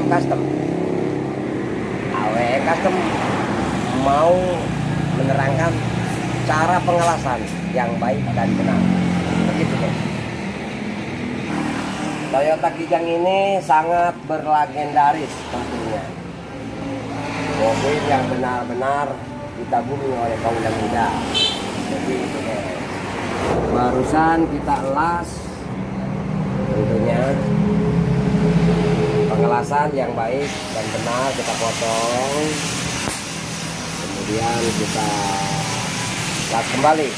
Custom. Custom mau menerangkan cara pengelasan yang baik dan benar. Begitu deh. Toyota Kijang ini sangat berlegendaris tentunya. Mobil yang benar-benar ditagumi oleh kaum muda. Jadi barusan kita elas tentunya pengelasan yang baik dan benar, kita potong, kemudian kita las kembali.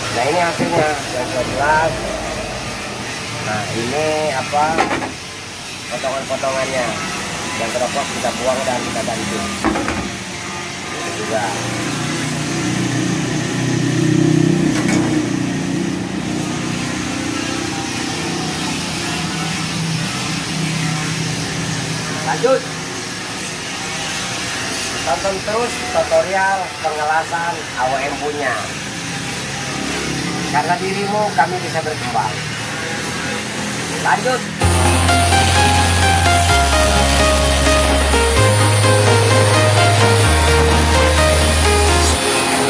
Nah ini hasilnya yang sudah jelas. Nah ini apa potongan-potongannya yang teropos kita buang dan kita ganti. Ini juga. Lanjut, tonton terus tutorial pengelasan AWM punya. Karena dirimu kami bisa berkembang. Lanjut.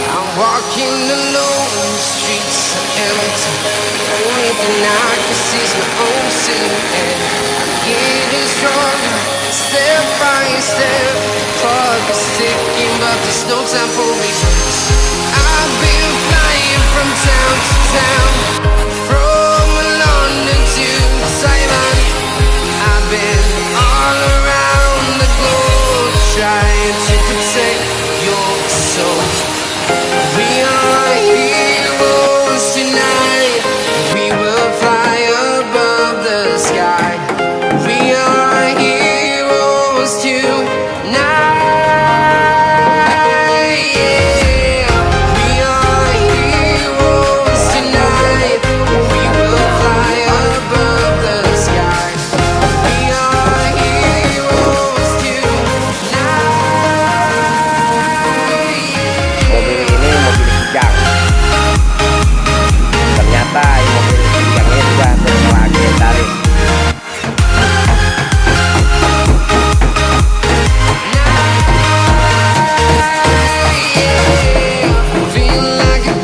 I'm walking alone, the streets are empty. The only thing I can see is my own silhouette. I'm getting stronger, step by step. Clock is ticking, but there's no time for regrets. I've been flying from town to town, from London to Taiwan. I've been all around the globe, trying to protect your soul. We are heroes tonight. We will fly above the sky. We are heroes tonight. Yeah. We are heroes tonight. We will fly above the sky. We are heroes tonight. Mobil ini mobil Kijang. Ternyata mobil Kijang ini juga berlegendaris. Feel like a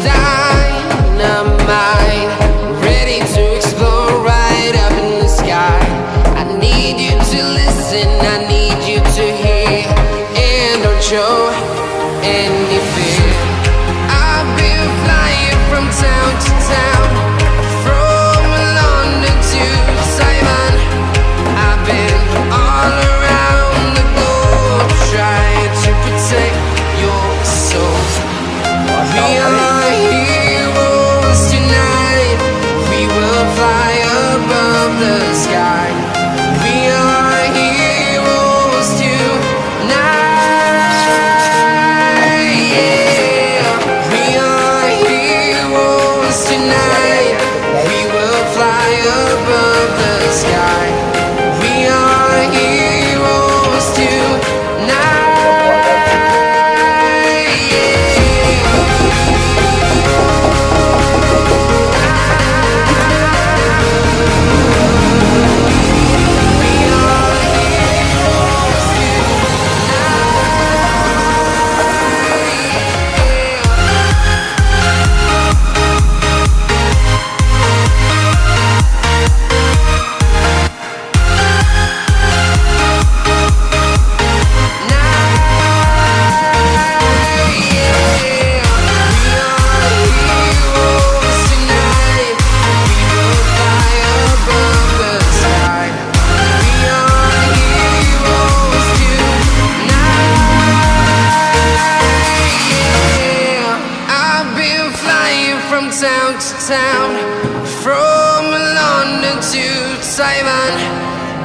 dynamite, ready to explode right up in the sky. I need you to listen, I need you to hear, and don't show any fear. I've been flying from town to town, from London to Taiwan. I've been all around the globe, trying to protect your soul. We are heroes tonight. We will fly above the sky. We are heroes tonight. Yeah. We are heroes tonight. We will fly above the sky. We are heroes tonight. From town to town, from London to Taiwan.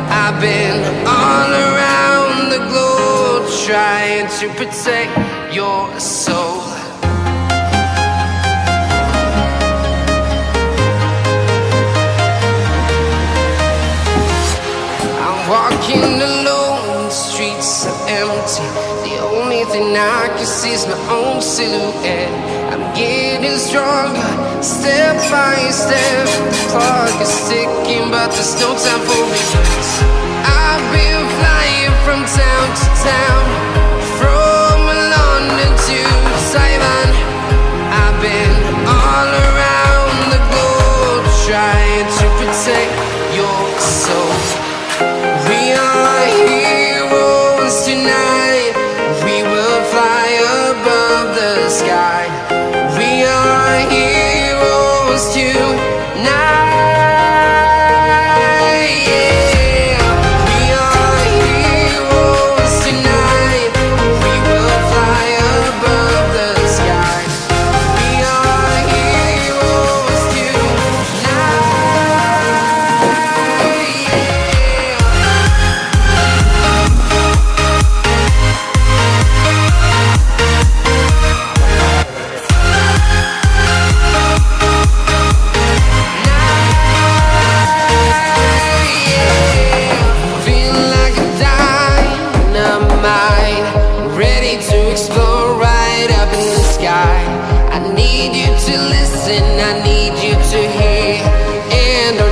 I've been all around the globe, trying to protect your soul. I'm walking alone, the streets are empty. The only thing I can see is my own silhouette. I'm getting stronger, step by step. The clock is ticking, but there's no time for regrets.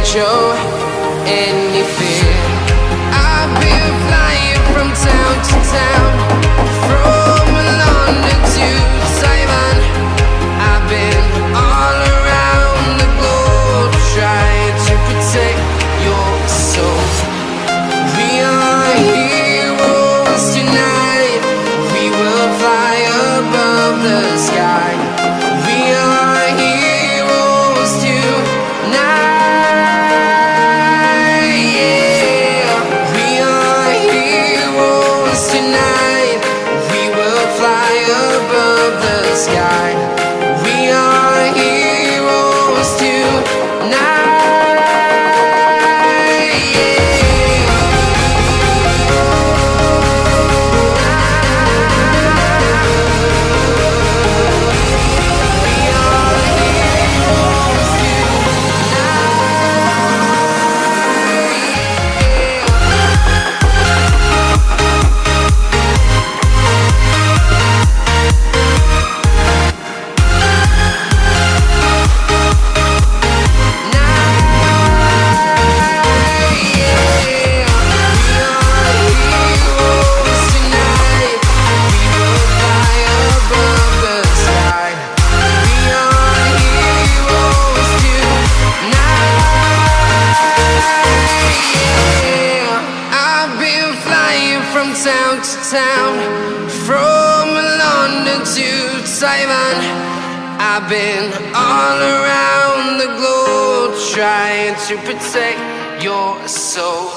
show any fear. I've been flying from town to town, from London to Taiwan. I've been all around the globe trying to protect your soul. We are heroes tonight. We will fly above the sky. We are heroes tonight. Yeah. We are heroes tonight. We will fly above the sky. We are heroes tonight. From town to town, from London to Taiwan. I've been all around the globe trying to protect your soul.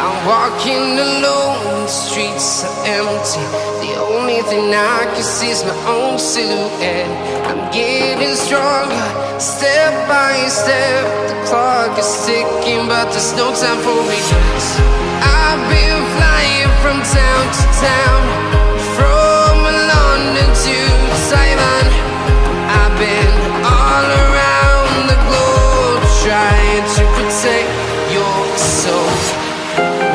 I'm walking alone, the streets are empty. The only thing I can see is my own silhouette. I'm getting stronger, step by step. The clock is ticking, but there's no time for regrets. I've been flying from town to town, from London to Taiwan. I've been all around the globe trying to protect your soul.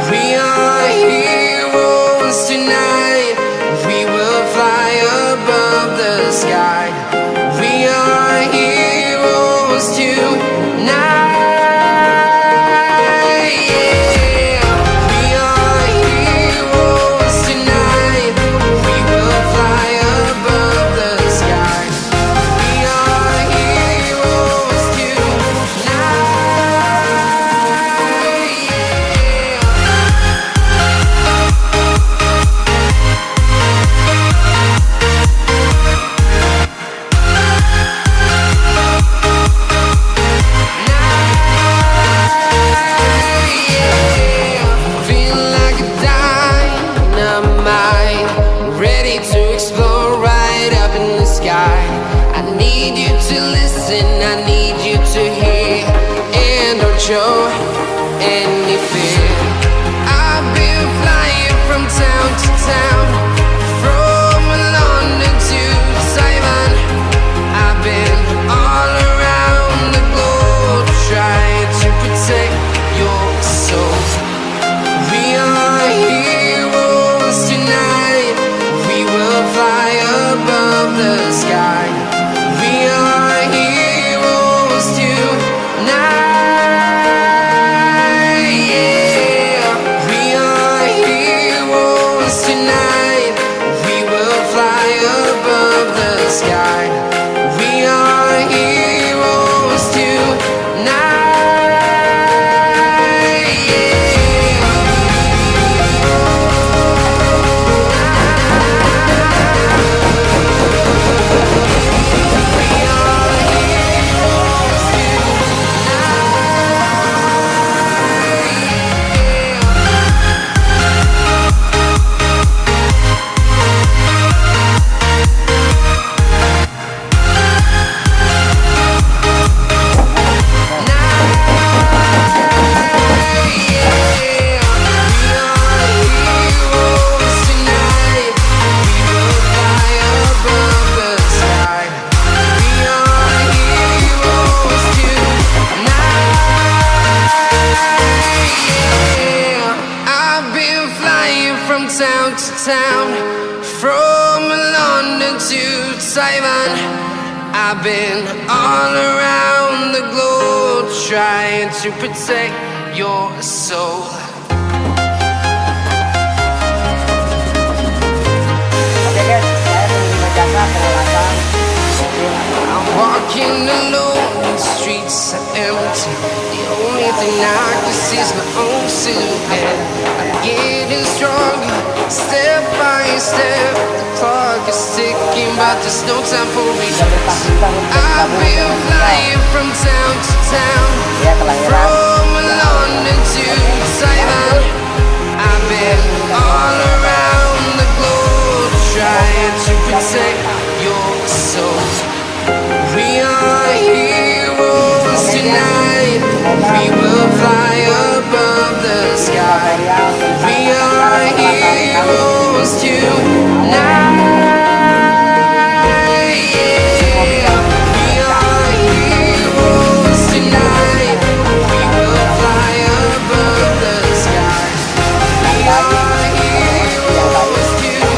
We are heroes tonight. We will fly above the sky. We are heroes tonight. Yeah. We are heroes tonight. We will fly above the sky. We are heroes tonight. Feeling like a dynamite, ready to explode right up in the sky. I need you to listen, I need you to hear, and don't show any fear. I've been flying from town to town, from London to Taiwan. I've been all around the globe trying to protect your soul. We are heroes tonight. We will fly London to Taiwan. I've been all around the globe trying to protect your soul. Oke guys, saya menerima jasa pengelasan mobil. I'm walking alone, the streets are empty. The only thing I can see is my own silhouette. I'm getting stronger, step by step. The clock is ticking, but there's no time for regrets. I've been flying from town to town, Ya, kelahiran from London to Taiwan. I've been all around the globe trying to protect your soul. We are heroes tonight. We will fly above the sky. We are heroes tonight. Yeah. We are heroes tonight. We will fly above the sky. We are heroes tonight.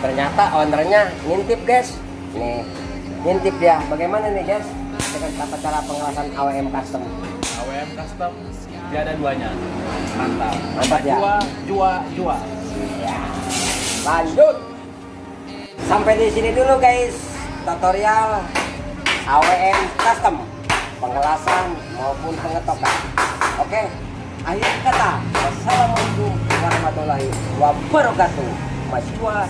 Ternyata ownernya ngintip guys. Nih, ngintip dia. Bagaimana nih guys dengan tata cara pengelasan AWM custom? AWM custom tiada duanya. Mantap. Mantap ya. Jua. Ya. Lanjut. Sampai di sini dulu guys tutorial AWM custom pengelasan maupun pengetokan. Oke. Akhir kata, wassalamualaikum warahmatullahi wabarakatuh. Mas jua.